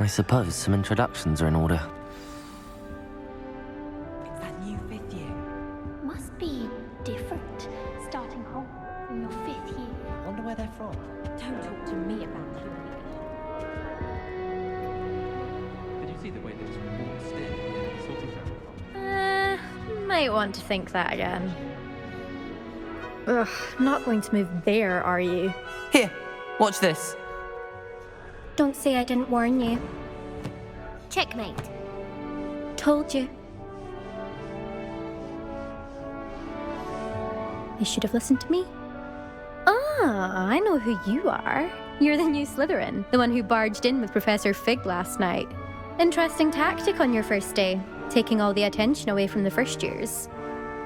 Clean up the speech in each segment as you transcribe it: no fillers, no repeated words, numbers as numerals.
I suppose some introductions are in order. It's that new 5th year. Must be different, starting Hogwarts in your 5th year. Wonder where they're from. Don't talk to me about purity. Did you see the way they just waltzed in and sort of Might want to think that again. Ugh, not going to move there, are you? Here, watch this. Don't say I didn't warn you. Checkmate. Told you. You should have listened to me. Ah, I know who you are. You're the new Slytherin, the one who barged in with Professor Fig last night. Interesting tactic on your first day, taking all the attention away from the first years.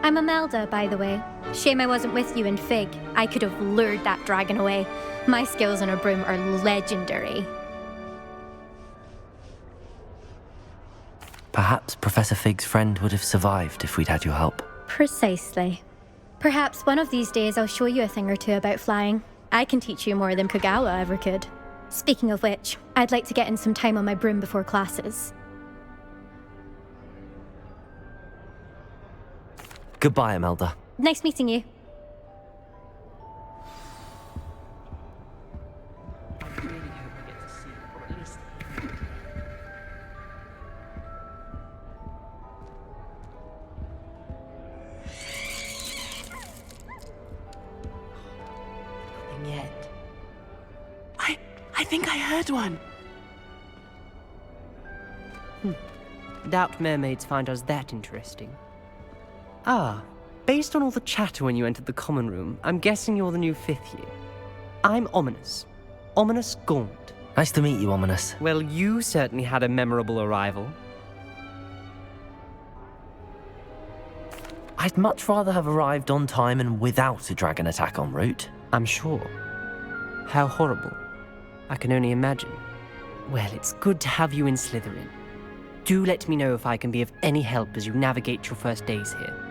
I'm Imelda, by the way. Shame I wasn't with you in Fig. I could have lured that dragon away. My skills on a broom are legendary. Perhaps Professor Fig's friend would have survived if we'd had your help. Precisely. Perhaps one of these days I'll show you a thing or two about flying. I can teach you more than Kogawa ever could. Speaking of which, I'd like to get in some time on my broom before classes. Goodbye, Imelda. Nice meeting you. I really hope I get to see it, or at least Nothing yet. I think I heard one. Doubt mermaids find us that interesting. Ah, based on all the chatter when you entered the common room, I'm guessing you're the new 5th year. I'm Ominous. Ominous Gaunt. Nice to meet you, Ominous. Well, you certainly had a memorable arrival. I'd much rather have arrived on time and without a dragon attack en route. I'm sure. How horrible. I can only imagine. Well, it's good to have you in Slytherin. Do let me know if I can be of any help as you navigate your first days here.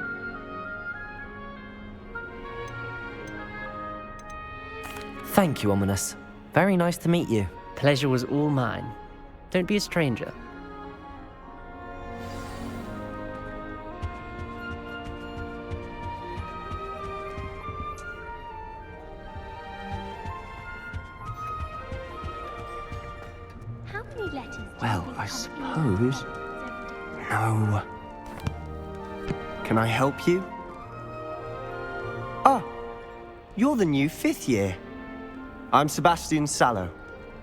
Thank you, Ominous. Very nice to meet you. Pleasure was all mine. Don't be a stranger. How many letters do Well, you think I come suppose. in every day? No. Can I help you? Ah, you're the new 5th year. I'm Sebastian Sallow.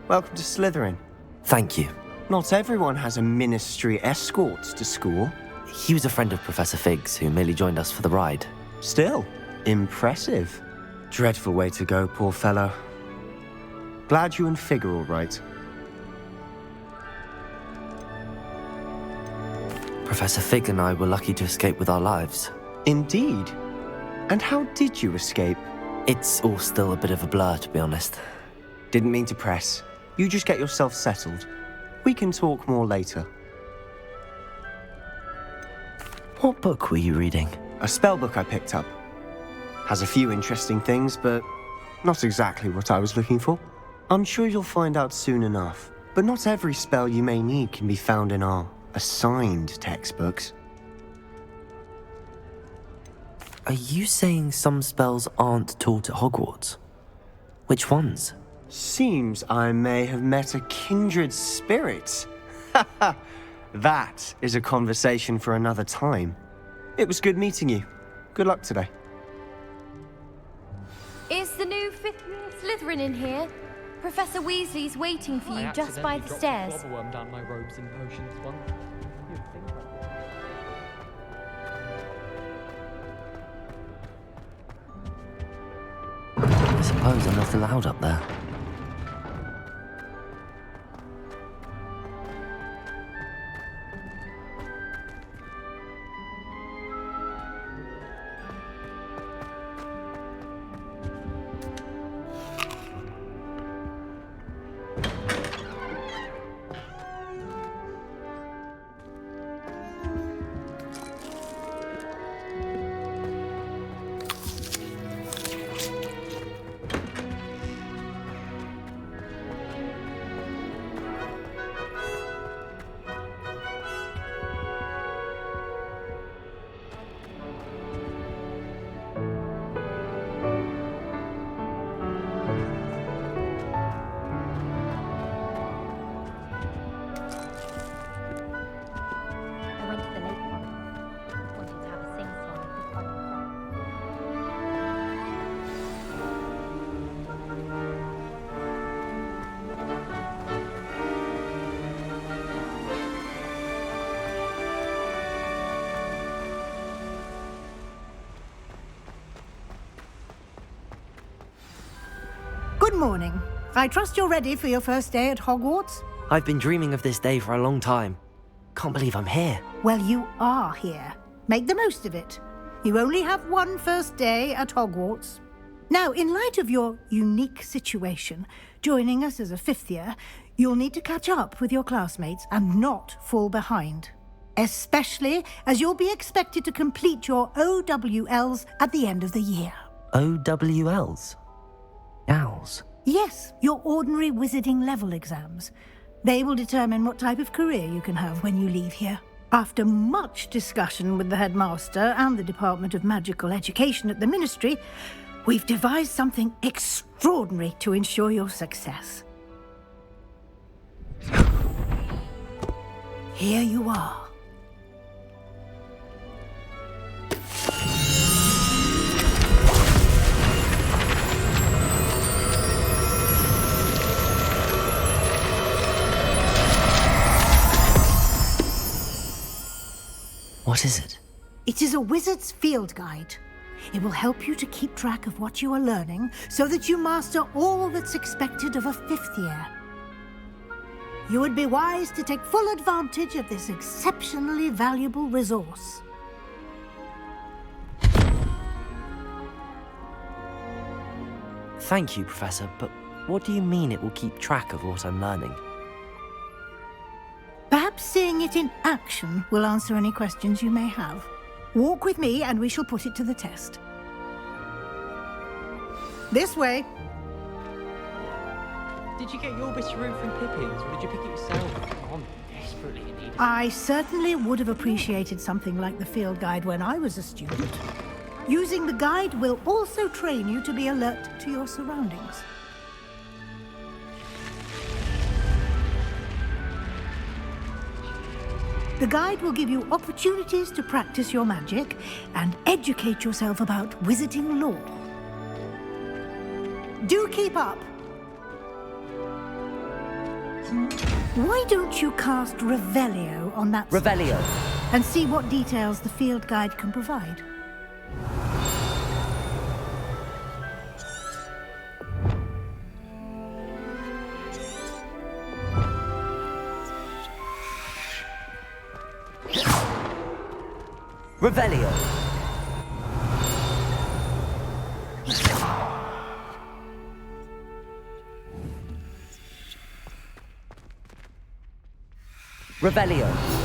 Welcome to Slytherin. Thank you. Not everyone has a ministry escort to school. He was a friend of Professor Fig's who merely joined us for the ride. Still, impressive. Dreadful way to go, poor fellow. Glad you and Fig are all right. Professor Fig and I were lucky to escape with our lives. Indeed. And how did you escape? It's all still a bit of a blur, to be honest. Didn't mean to press. You just get yourself settled. We can talk more later. What book were you reading? A spell book I picked up. Has a few interesting things, but not exactly what I was looking for. I'm sure you'll find out soon enough. But not every spell you may need can be found in our assigned textbooks. Are you saying some spells aren't taught at Hogwarts? Which ones? Seems I may have met a kindred spirit. That is a conversation for another time. It was good meeting you. Good luck today. Is the new 5th year Slytherin in here? Professor Weasley's waiting for you just by the stairs. I accidentally dropped a globberworm down my robes and potions once. You'd think that. I suppose I'm not allowed up there. Good morning. I trust you're ready for your first day at Hogwarts? I've been dreaming of this day for a long time. Can't believe I'm here. Well, you are here. Make the most of it. You only have one first day at Hogwarts. Now, in light of your unique situation, joining us as a fifth year, you'll need to catch up with your classmates and not fall behind. Especially as you'll be expected to complete your OWLs at the end of the year. OWLs? Owls? Yes, your ordinary wizarding level exams. They will determine what type of career you can have when you leave here. After much discussion with the headmaster and the Department of Magical Education at the Ministry, we've devised something extraordinary to ensure your success. Here you are. What is it? It is a wizard's field guide. It will help you to keep track of what you are learning so that you master all that's expected of a fifth year. You would be wise to take full advantage of this exceptionally valuable resource. Thank you, Professor, but what do you mean it will keep track of what I'm learning? Perhaps seeing it in action will answer any questions you may have. Walk with me and we shall put it to the test. This way. Did you get your bit of room from Pippin's, or did you pick it yourself? I'm desperately in need of... I certainly would have appreciated something like the field guide when I was a student. Using the guide will also train you to be alert to your surroundings. The guide will give you opportunities to practice your magic and educate yourself about wizarding lore. Do keep up! Why don't you cast Revelio on that Revelio! and see what details the field guide can provide? Revelio! Revelio!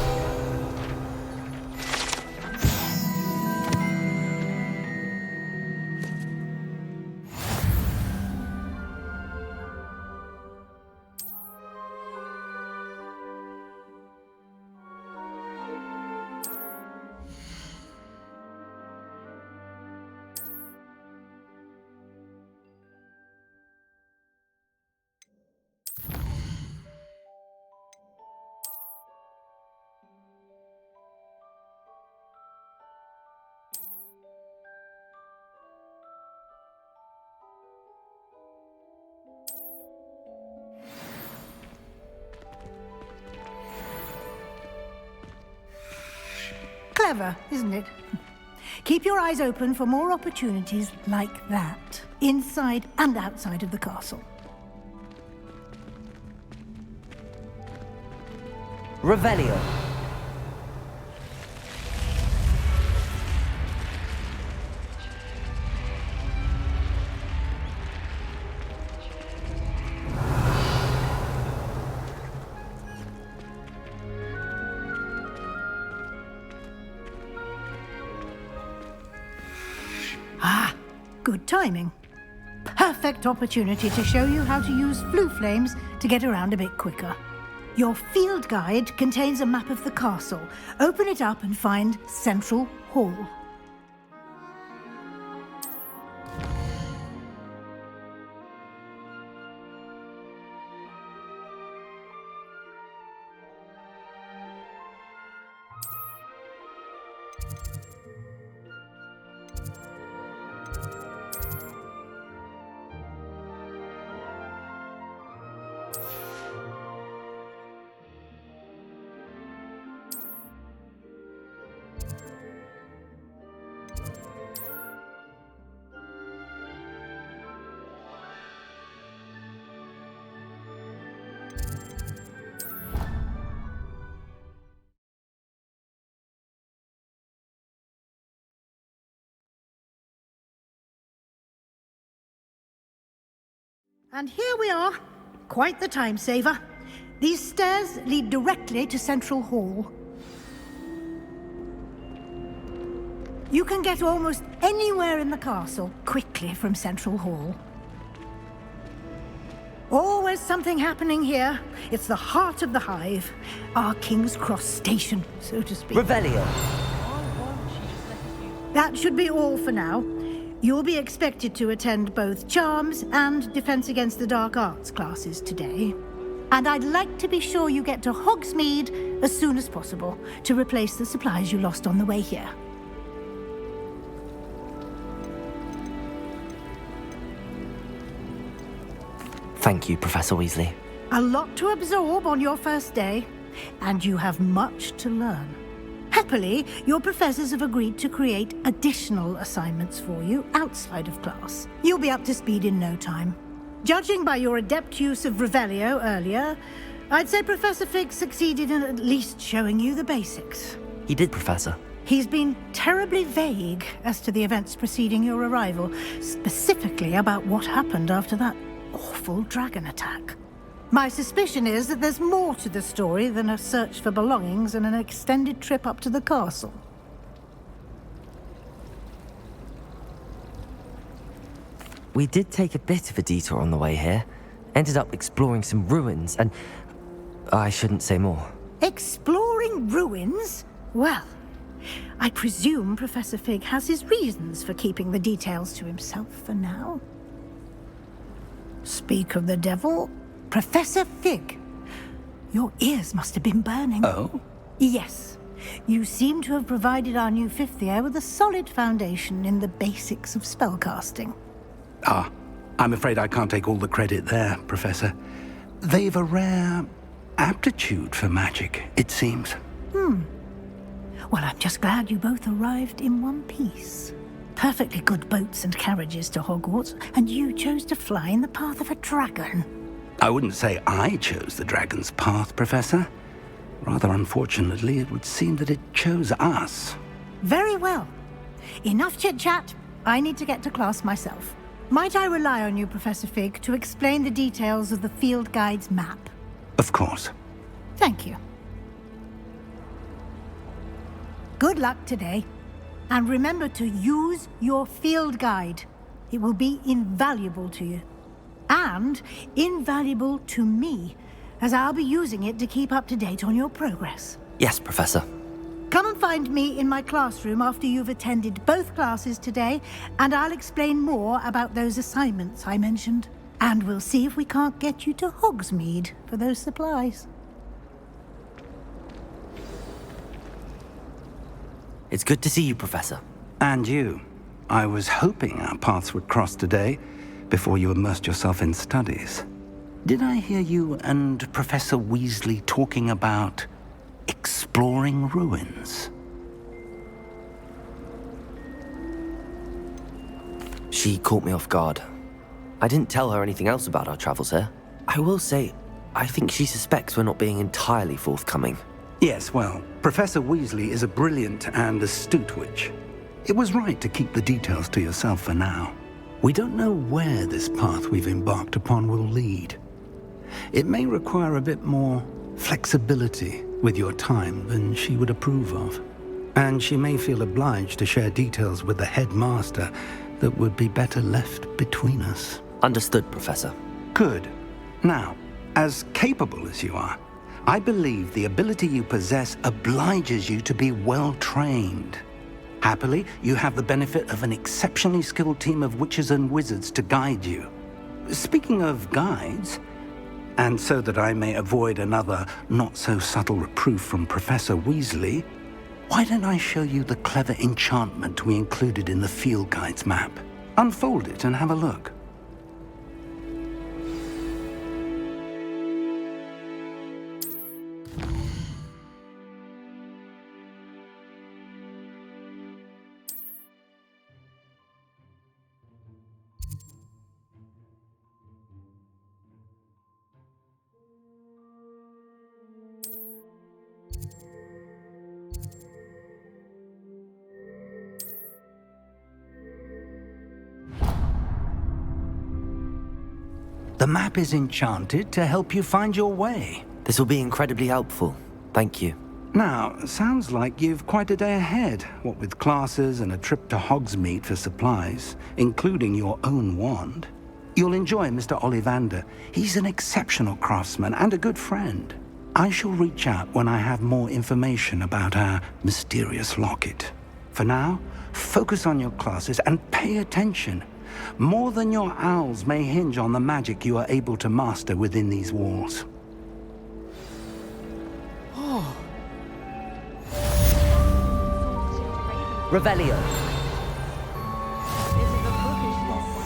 Clever, isn't it? Keep your eyes open for more opportunities like that, inside and outside of the castle. Revelio! Good timing. Perfect opportunity to show you how to use flue flames to get around a bit quicker. Your field guide contains a map of the castle. Open it up and find Central Hall. And here we are. Quite the time saver. These stairs lead directly to Central Hall. You can get almost anywhere in the castle quickly from Central Hall. Always something happening here. It's the heart of the hive. Our King's Cross station, so to speak. Revelio. That should be all for now. You'll be expected to attend both Charms and Defense Against the Dark Arts classes today. And I'd like to be sure you get to Hogsmeade as soon as possible to replace the supplies you lost on the way here. Thank you, Professor Weasley. A lot to absorb on your first day, and you have much to learn. Happily, your professors have agreed to create additional assignments for you outside of class. You'll be up to speed in no time. Judging by your adept use of Revelio earlier, I'd say Professor Fig succeeded in at least showing you the basics. He did, Professor. He's been terribly vague as to the events preceding your arrival, specifically about what happened after that awful dragon attack. My suspicion is that there's more to the story than a search for belongings and an extended trip up to the castle. We did take a bit of a detour on the way here. Ended up exploring some ruins and... I shouldn't say more. Exploring ruins? Well, I presume Professor Fig has his reasons for keeping the details to himself for now. Speak of the devil, Professor Fig. Your ears must have been burning. Oh? Yes. You seem to have provided our new fifth year with a solid foundation in the basics of spellcasting. Ah, I'm afraid I can't take all the credit there, Professor. They've a rare aptitude for magic, it seems. Well, I'm just glad you both arrived in one piece. Perfectly good boats and carriages to Hogwarts, and you chose to fly in the path of a dragon. I wouldn't say I chose the dragon's path, Professor. Rather unfortunately, it would seem that it chose us. Very well. Enough chit-chat. I need to get to class myself. Might I rely on you, Professor Fig, to explain the details of the field guide's map? Of course. Thank you. Good luck today. And remember to use your field guide. It will be invaluable to you. And invaluable to me, as I'll be using it to keep up to date on your progress. Yes, Professor. Come and find me in my classroom after you've attended both classes today, and I'll explain more about those assignments I mentioned. And we'll see if we can't get you to Hogsmeade for those supplies. It's good to see you, Professor. And you. I was hoping our paths would cross today, before you immersed yourself in studies. Did I hear you and Professor Weasley talking about exploring ruins? She caught me off guard. I didn't tell her anything else about our travels here. I will say, I think she suspects we're not being entirely forthcoming. Yes, well, Professor Weasley is a brilliant and astute witch. It was right to keep the details to yourself for now. We don't know where this path we've embarked upon will lead. It may require a bit more flexibility with your time than she would approve of. And she may feel obliged to share details with the headmaster that would be better left between us. Understood, Professor. Good. Now, as capable as you are, I believe the ability you possess obliges you to be well-trained. Happily, you have the benefit of an exceptionally skilled team of witches and wizards to guide you. Speaking of guides, and so that I may avoid another not-so-subtle reproof from Professor Weasley, why don't I show you the clever enchantment we included in the field guide's map? Unfold it and have a look. The map is enchanted to help you find your way. This will be incredibly helpful. Thank you. Now, sounds like you've quite a day ahead, what with classes and a trip to Hogsmeade for supplies, including your own wand. You'll enjoy Mr. Ollivander. He's an exceptional craftsman and a good friend. I shall reach out when I have more information about our mysterious locket. For now, focus on your classes and pay attention. More than your owls may hinge on the magic you are able to master within these walls. Revelio.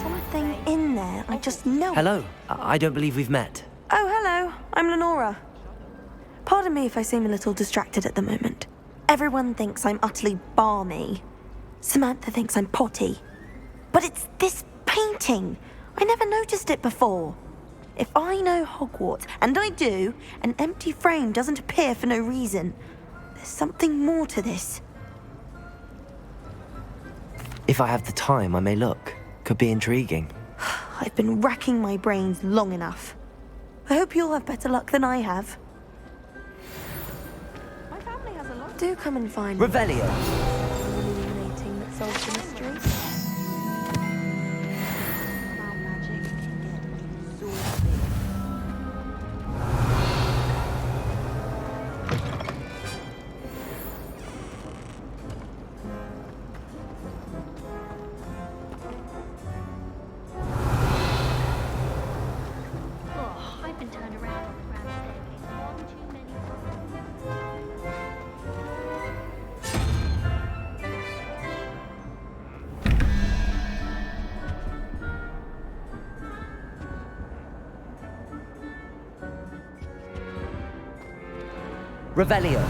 Something in there, I just know. Hello. I don't believe we've met. Oh, hello. I'm Lenora. Pardon me if I seem a little distracted at the moment. Everyone thinks I'm utterly balmy. Samantha thinks I'm potty. But it's this painting. I never noticed it before. If I know Hogwarts, and I do, an empty frame doesn't appear for no reason. There's something more to this. If I have the time, I may look. Could be intriguing. I've been racking my brains long enough. I hope you'll have better luck than I have. My family has a lot. Do come and find me. Revelio. Illuminating that solves the mystery. How magic can get exhausting. Oh, I've been turned around on the grand staircase one too many times. Revelio.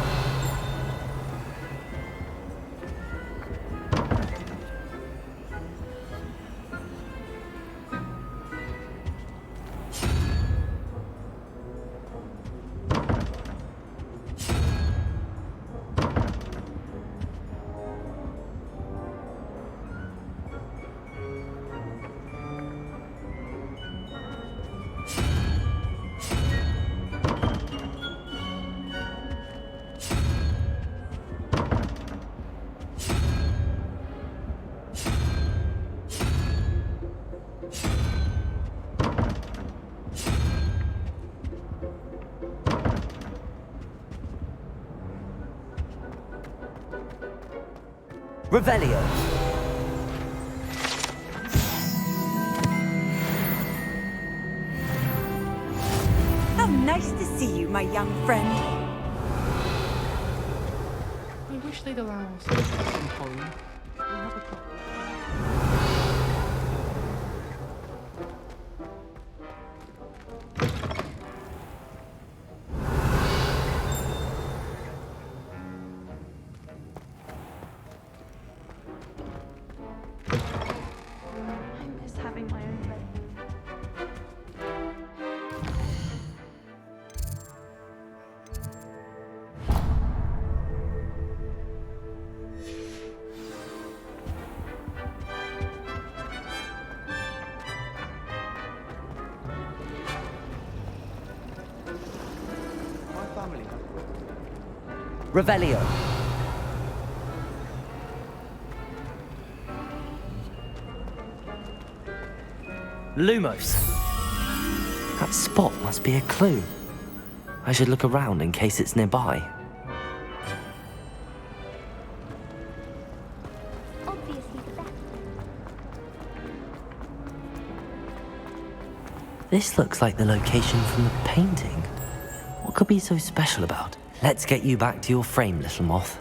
Revelio. How nice to see you, my young friend. I wish they'd allow us to come home. We have a couple. I miss having my own bedroom. My family. Revelio. Lumos. That spot must be a clue. I should look around in case it's nearby. Obviously the best. This looks like the location from the painting. What could be so special about? Let's get you back to your frame, little moth.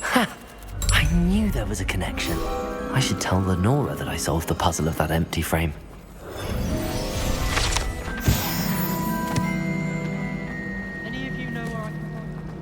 Ha! I knew there was a connection. I should tell Lenora that I solved the puzzle of that empty frame. Any of you know where I can find them?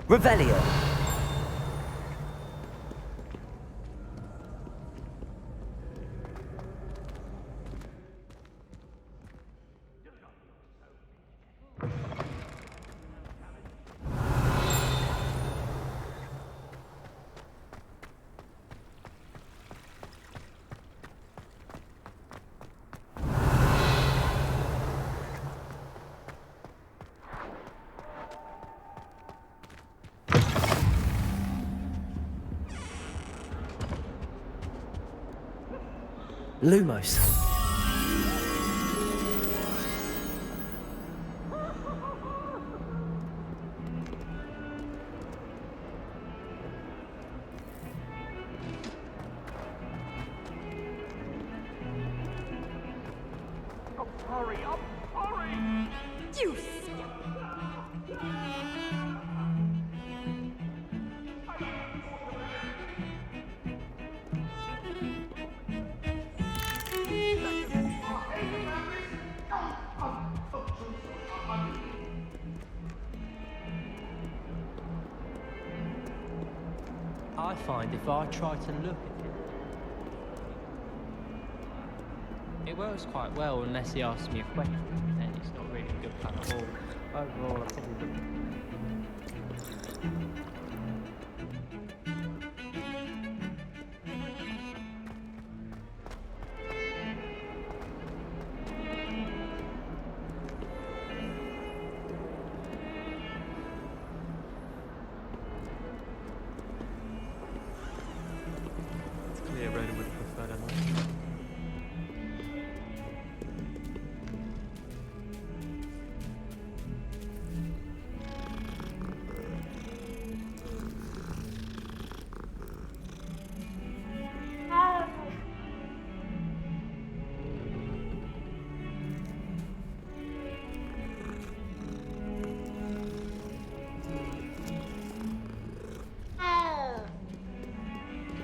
Revelio. Lumos. You I find if I try to look at it, it works quite well unless he asks me a question, and it's not really a good plan at all. Overall, I probably Clear Rhoda would have preferred a knife.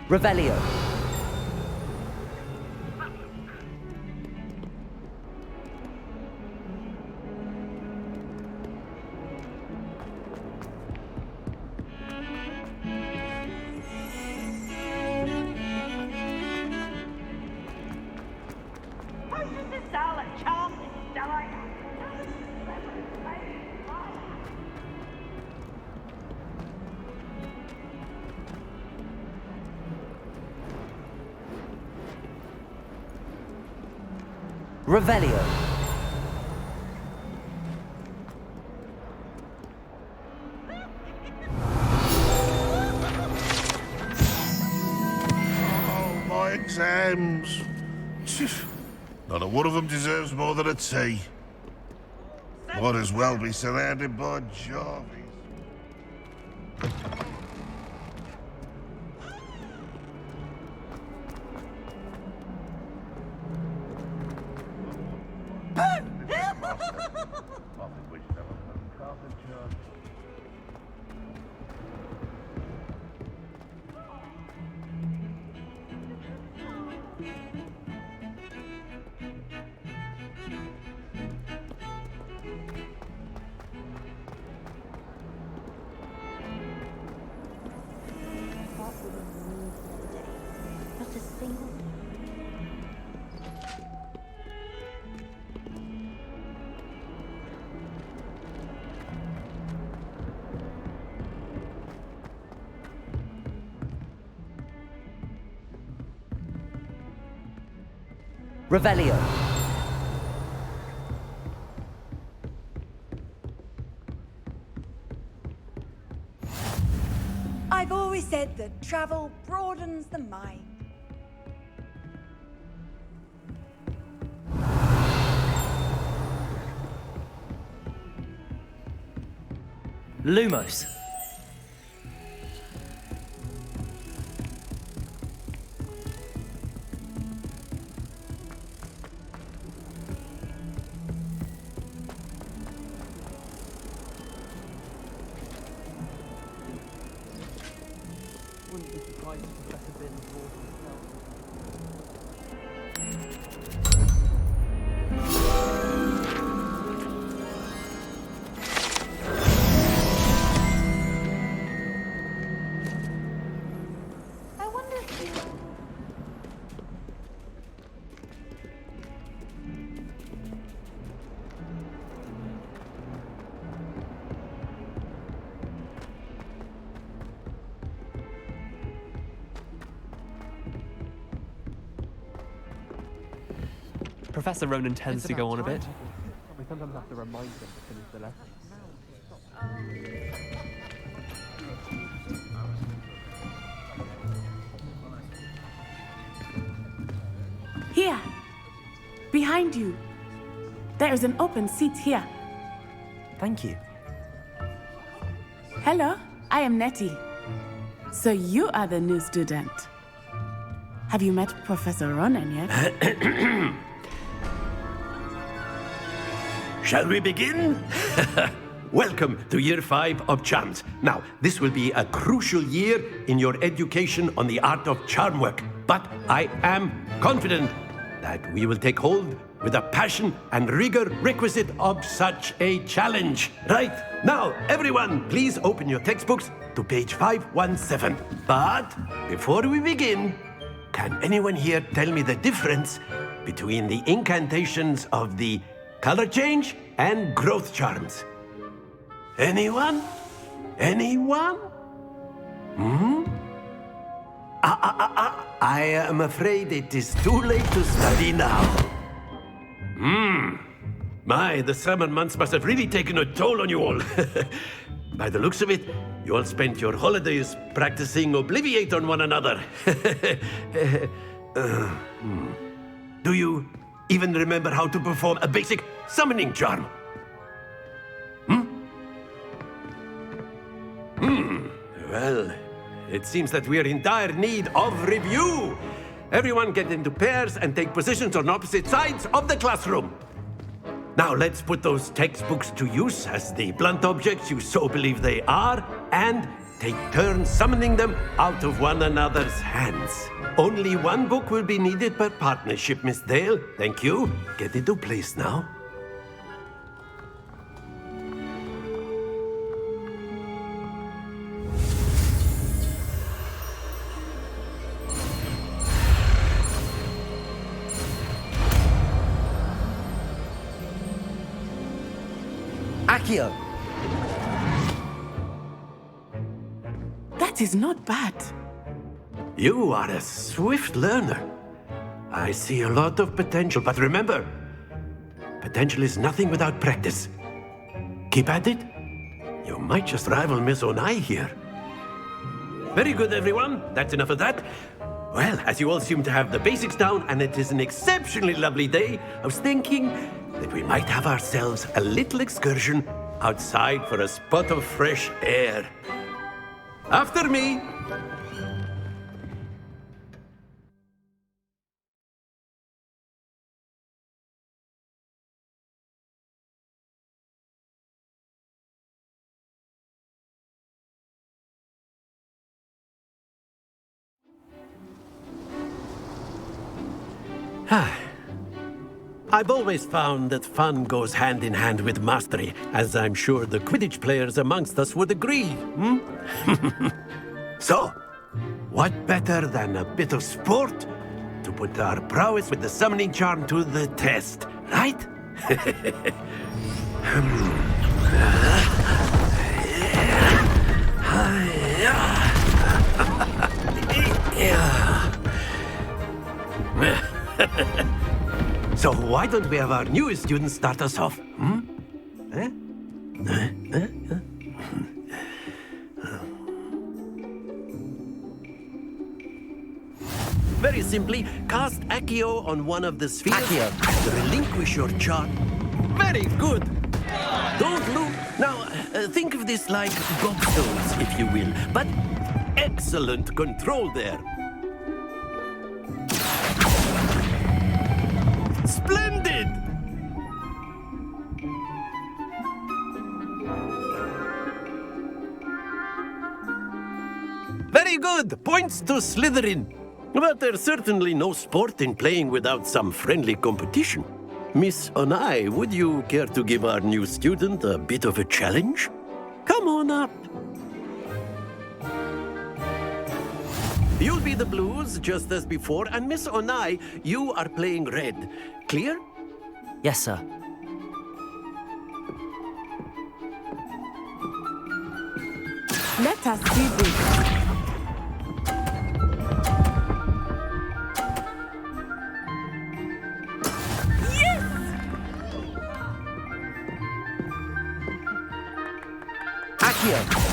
Revelio. Revelio. Oh, my exams. Not a one of them deserves more than a tea. Might as well be surrounded by Jarvis. not a single. Revelio. I've always said that travel broadens the mind. Lumos. Wouldn't be surprised if Professor Bin bought himself. Professor Ronan tends to go on a bit. We sometimes have to remind them to finish the lesson. Here! Behind you! There is an open seat here. Thank you. Hello, I am Nettie. So you are the new student. Have you met Professor Ronan yet? Shall we begin? Welcome to Year 5 of Charms. Now, this will be a crucial year in your education on the art of charm work. But I am confident that we will take hold with the passion and rigor requisite of such a challenge. Right, now, everyone, please open your textbooks to page 517. But before we begin, can anyone here tell me the difference between the incantations of the color change and growth charms? Anyone? Anyone? I am afraid it is too late to study now. My, the summer months must have really taken a toll on you all. By the looks of it, you all spent your holidays practicing Obliviate on one another. Do you even remember how to perform a basic summoning charm? Well, it seems that we are in dire need of review. Everyone get into pairs and take positions on opposite sides of the classroom. Now let's put those textbooks to use as the blunt objects you so believe they are, and take turns summoning them out of one another's hands. Only one book will be needed per partnership, Miss Dale. Thank you. Get into place now. Accio! That is not bad. You are a swift learner. I see a lot of potential, but remember, potential is nothing without practice. Keep at it. You might just rival Miss Onai here. Very good, everyone. That's enough of that. Well, as you all seem to have the basics down, and it is an exceptionally lovely day, I was thinking that we might have ourselves a little excursion outside for a spot of fresh air. After me. I've always found that fun goes hand in hand with mastery, as I'm sure the Quidditch players amongst us would agree. So, what better than a bit of sport to put our prowess with the summoning charm to the test, right? So why don't we have our newest student start us off? Very simply, cast Accio on one of the spheres. Accio. Relinquish your charm. Very good. Don't look. Now, think of this like gobstones, if you will. But excellent control there. Splendid! Very good! Points to Slytherin. But there's certainly no sport in playing without some friendly competition. Miss Onai, would you care to give our new student a bit of a challenge? Come on up. You'll be the blues, just as before, and Miss Onai, you are playing red. Clear? Yes, sir. Let us see this. Accio!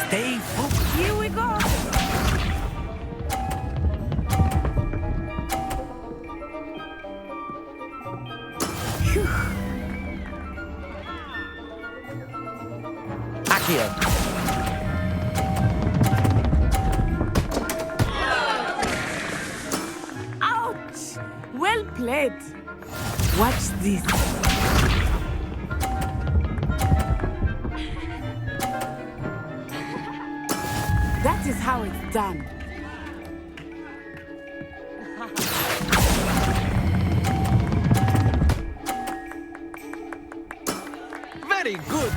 Stay focused. Here we go! Accio! Ouch! Well played. Watch this. That is how it's done. Very good.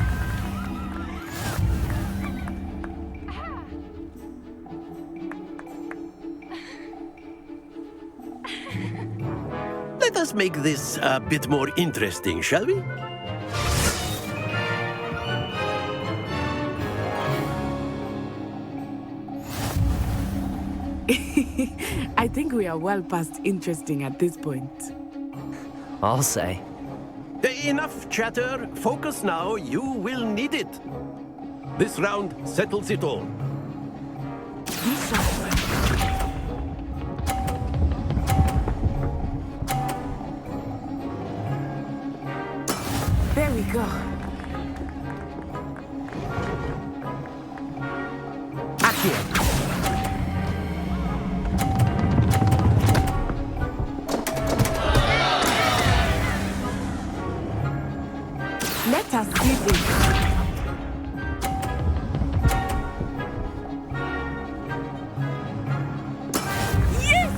Let us make this a bit more interesting, shall we? I think we are well past interesting at this point. I'll say. Enough chatter. Focus now. You will need it. This round settles it all. Be sharp. There we go. Accio! Let us see this. Yes!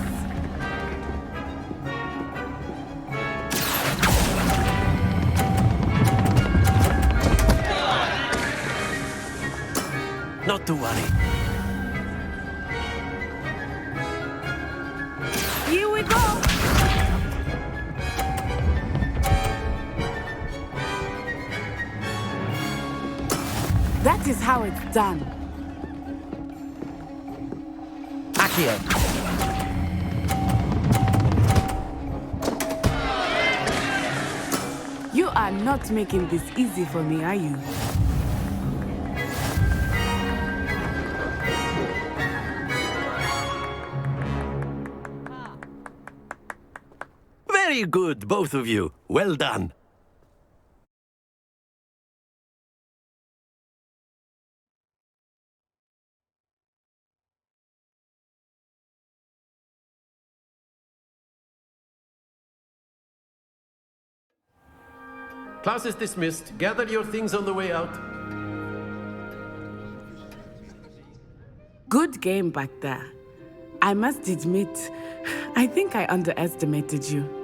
Not to worry. Here we go! That is how it's done. Accio! You are not making this easy for me, are you? Very good, both of you. Well done. Class is dismissed. Gather your things on the way out. Good game back there. I must admit, I think I underestimated you.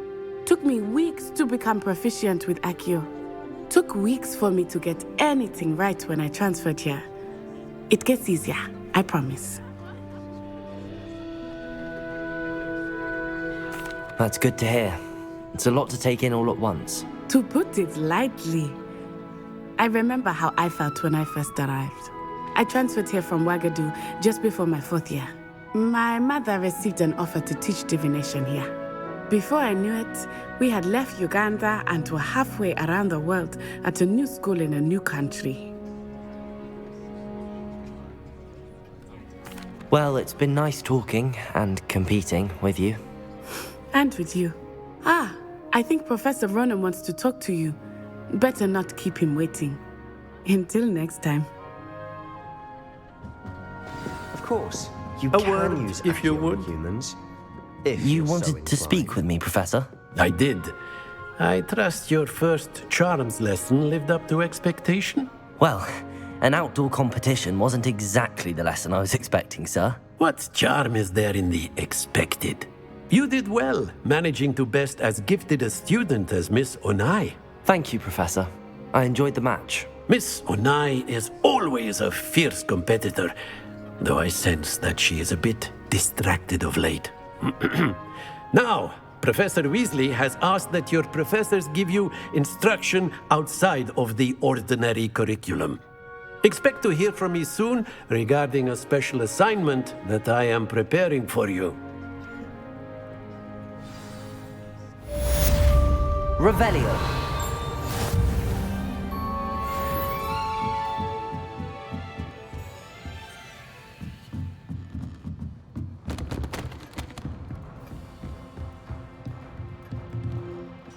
Took me weeks to become proficient with Accio. Took weeks for me to get anything right when I transferred here. It gets easier, I promise. That's good to hear. It's a lot to take in all at once. To put it lightly, I remember how I felt when I first arrived. I transferred here from Wagadu just before my 4th year. My mother received an offer to teach divination here. Before I knew it, we had left Uganda and were halfway around the world at a new school in a new country. Well, it's been nice talking and competing with you. And with you. Ah, I think Professor Ronan wants to talk to you. Better not keep him waiting. Until next time. Of course, you A can word, use if you Accio would. on humans. You wanted to speak with me, Professor? I did. I trust your first charms lesson lived up to expectation? Well, an outdoor competition wasn't exactly the lesson I was expecting, sir. What charm is there in the expected? You did well, managing to best as gifted a student as Miss Onai. Thank you, Professor. I enjoyed the match. Miss Onai is always a fierce competitor, though I sense that she is a bit distracted of late. Now, Professor Weasley has asked that your professors give you instruction outside of the ordinary curriculum. Expect to hear from me soon regarding a special assignment that I am preparing for you. Revelio.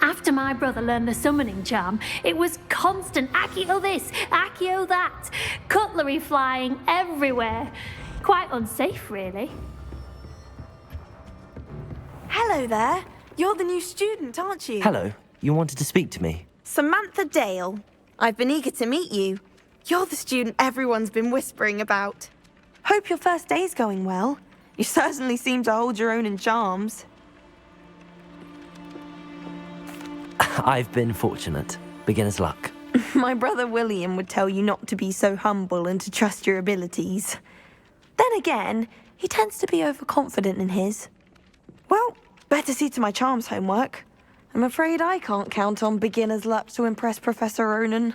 After my brother learned the summoning charm, it was constant Accio this, Accio that, cutlery flying everywhere. Quite unsafe, really. Hello there. You're the new student, aren't you? Hello. You wanted to speak to me? Samantha Dale. I've been eager to meet you. You're the student everyone's been whispering about. Hope your first day's going well. You certainly seem to hold your own in charms. I've been fortunate. Beginner's luck. My brother William would tell you not to be so humble and to trust your abilities. Then again, he tends to be overconfident in his. Well, better see to my charms homework. I'm afraid I can't count on beginner's luck to impress Professor Ronan.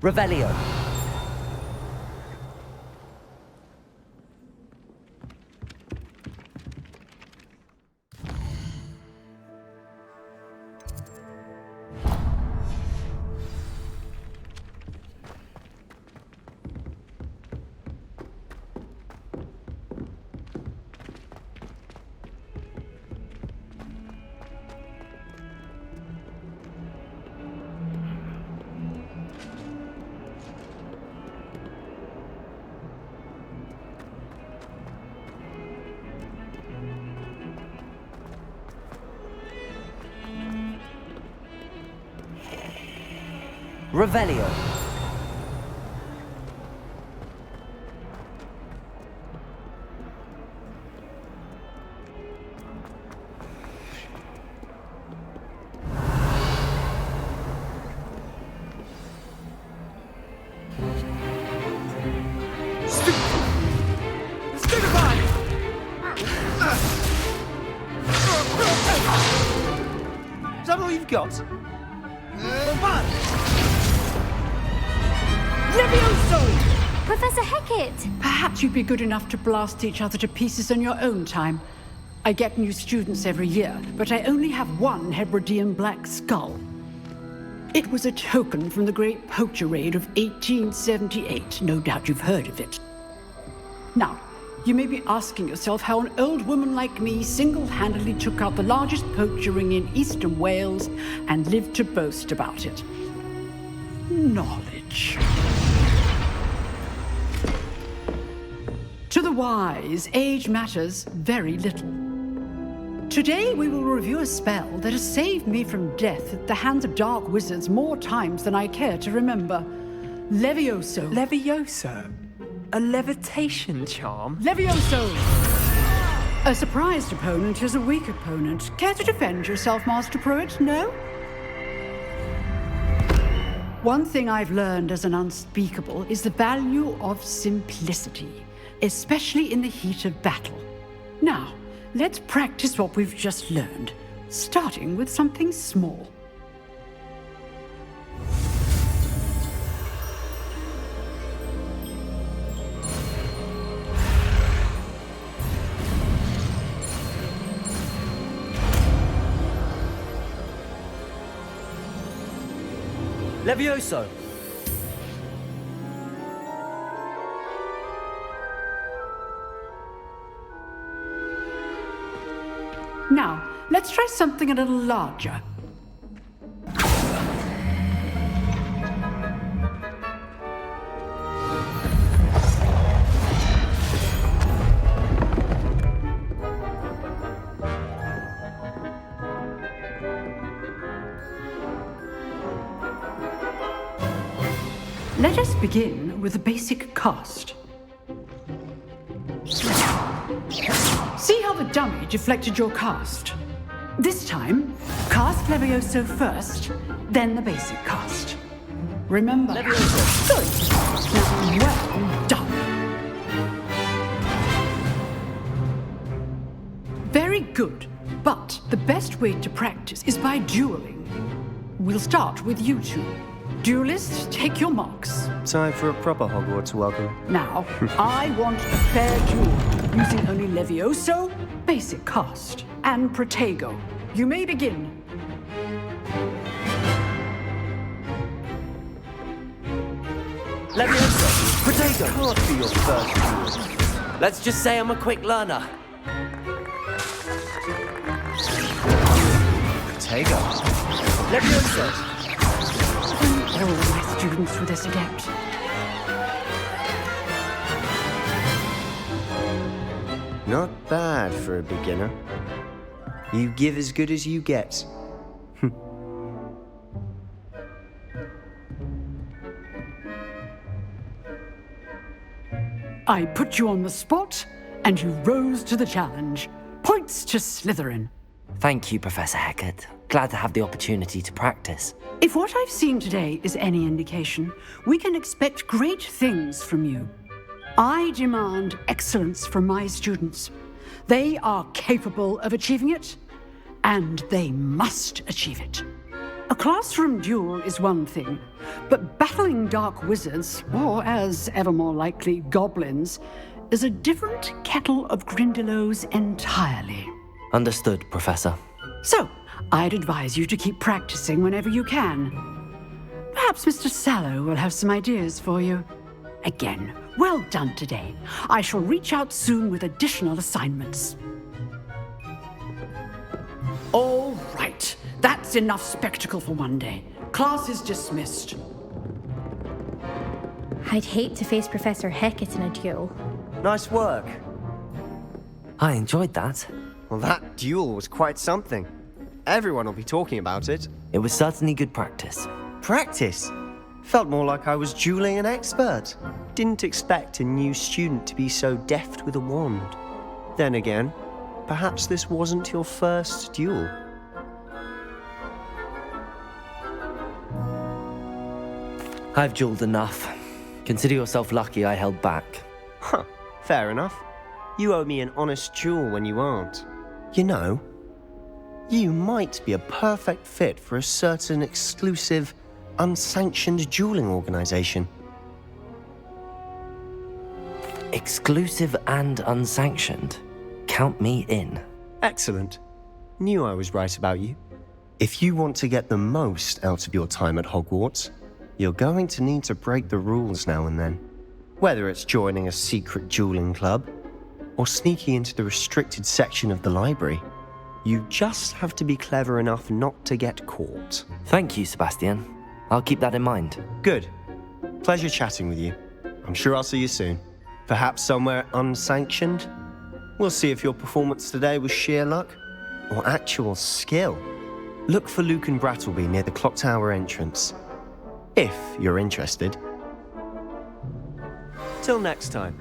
Revelio. Revelio. Is that all you've got? Levioso! Professor Hecat! Perhaps you'd be good enough to blast each other to pieces on your own time. I get new students every year, but I only have one Hebridean black skull. It was a token from the Great Poacher Raid of 1878. No doubt you've heard of it. Now, you may be asking yourself how an old woman like me single-handedly took out the largest poacher ring in eastern Wales and lived to boast about it. Knowledge. To the wise, age matters very little. Today we will review a spell that has saved me from death at the hands of dark wizards more times than I care to remember. Levioso. Levioso? A levitation charm? Levioso! A surprised opponent is a weak opponent. Care to defend yourself, Master Pruitt? No? One thing I've learned as an unspeakable is the value of simplicity, especially in the heat of battle. Now, let's practice what we've just learned, starting with something small. Levioso. Now, let's try something a little larger. Let us begin with the basic cast. See how the dummy deflected your cast? This time, cast Levioso first, then the basic cast. Remember. Levioso. Good. Now, well done. Very good. But the best way to practice is by dueling. We'll start with you two. Duelists, take your marks. Time for a proper Hogwarts welcome. Now, I want a fair duel. using only Levioso, basic cast, and Protego. You may begin. Leviosa, Protego. Can't be your first duel. Let's just say I'm a quick learner. Protego. Leviosa. All my students were this adept. Not bad for a beginner. You give as good as you get. I put you on the spot, and you rose to the challenge. Points to Slytherin. Thank you, Professor Hecat. Glad to have the opportunity to practice. If what I've seen today is any indication, we can expect great things from you. I demand excellence from my students. They are capable of achieving it, and they must achieve it. A classroom duel is one thing, but battling dark wizards, or as ever more likely, goblins, is a different kettle of Grindylows entirely. Understood, Professor. So, I'd advise you to keep practicing whenever you can. Perhaps Mr. Sallow will have some ideas for you. Again, well done today. I shall reach out soon with additional assignments. All right, that's enough spectacle for one day. Class is dismissed. I'd hate to face Professor Hecat in a duel. Nice work. I enjoyed that. Well, that duel was quite something. Everyone will be talking about it. It was certainly good practice. Practice? Felt more like I was dueling an expert. Didn't expect a new student to be so deft with a wand. Then again, perhaps this wasn't your first duel. I've dueled enough. Consider yourself lucky I held back. Huh, fair enough. You owe me an honest duel when you aren't. You know, you might be a perfect fit for a certain exclusive, unsanctioned dueling organization. Exclusive and unsanctioned. Count me in. Excellent. Knew I was right about you. If you want to get the most out of your time at Hogwarts, you're going to need to break the rules now and then. Whether it's joining a secret dueling club, or sneaking into the restricted section of the library, you just have to be clever enough not to get caught. Thank you, Sebastian. I'll keep that in mind. Good. Pleasure chatting with you. I'm sure I'll see you soon. Perhaps somewhere unsanctioned? We'll see if your performance today was sheer luck or actual skill. Look for Luke and Brattleby near the clock tower entrance, if you're interested. Till next time.